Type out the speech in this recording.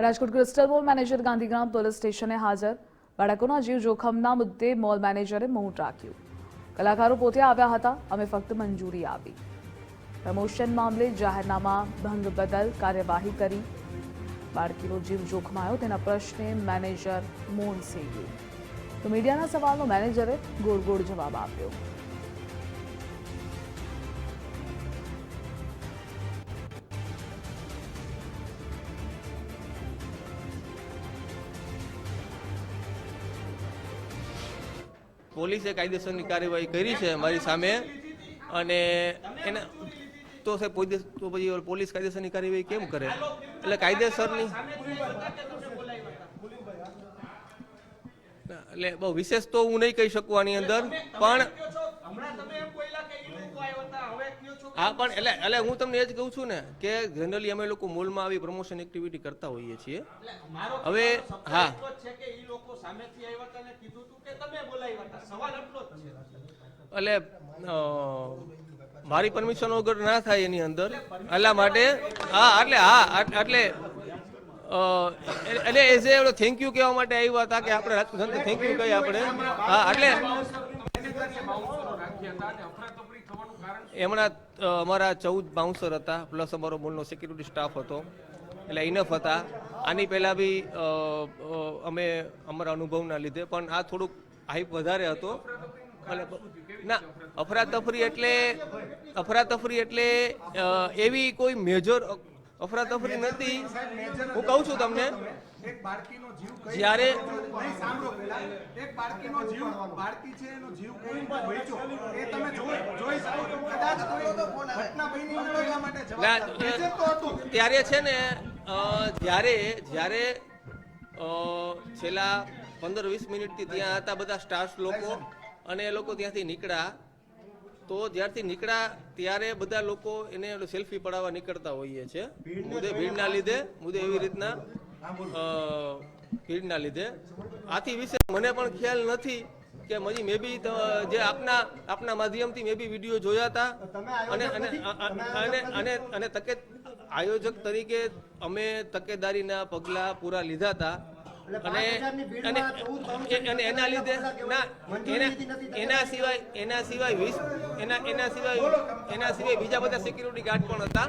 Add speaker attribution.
Speaker 1: Rajkot crystal mall manager Gandhigram police સ્ટેશને હાજર. બાળકોના જીવ જોખમના મુદ્દે મોલ મેનેજરે મૌન રાખ્યું. કલાકારો પોતે આવ્યા હતા, અમે ફક્ત મંજૂરી આપી. પ્રમોશન મામલે જાહેરનામા ભંગ બદલ કાર્યવાહી કરી. બાળકીનો જીવ જોખમાયો તેના પ્રશ્ને મેનેજર મૌન સેવ્યું. તો મીડિયાના સવાલનો મેનેજરે ગોળ ગોળ જવાબ આપ્યો.
Speaker 2: પોલીસે કાયદેસરની કાર્યવાહી કરી છે મારી સામે, અને એના તો સાહેબ પછી પોલીસ કાયદેસરની કાર્યવાહી કેમ કરે? એટલે કાયદેસરની એટલે બહુ વિશેષ તો હું નહીં કહી શકું આની અંદર, પણ હા, પણ એટલે હું તમને એ જ કહું છું ને કે જનરલી અમે લોકો મોલમાં આવી પ્રમોશન એક્ટિવિટી કરતા હોઈએ છીએ. હવે હા, એટલે મારી પરમિશન વગર ના થાય એની અંદર, એટલા માટે એટલે એઝ એ થેન્ક યુ કહેવા માટે આવ્યા હતા કે આપણે રાજકોટ થેન્ક યુ કહીએ આપણે. હા, એટલે એમણા અમારા 14 બાઉન્સર હતા, પ્લસ અમારો મોલનો સિક્યુરિટી સ્ટાફ હતો, એટલે ઇનફ હતા. આની પહેલાં બી અમે અમારા અનુભવના લીધે, પણ આ થોડુંક હાઈપ વધારે હતો. ના, અફરાતફરી એટલે એવી કોઈ મેજર અફરાતફરી નથી. હું કહું છું તમને, જ્યારે ત્યારે છે ને જ્યારે છેલ્લા 15-20 મિનિટથી ત્યાં હતા બધા સ્ટાફ લોકો, અને એ લોકો ત્યાંથી નીકળ્યા. તો જ્યારથી નીકળ્યા ત્યારે બધા લોકો એને સેલ્ફી પડાવવા નીકળતા હોઈએ છે, ભીડના લીધે. આથી વિશે મને પણ ખ્યાલ નથી કે મજી મે બી જે આપના માધ્યમથી મે બી વિડીયો જોયા હતા, અને આયોજક તરીકે અમે તકેદારીના પગલાં પૂરા લીધા હતા. અને એના લીધે એના સિવાય બીજા બધા સિક્યુરિટી ગાર્ડ પણ હતા.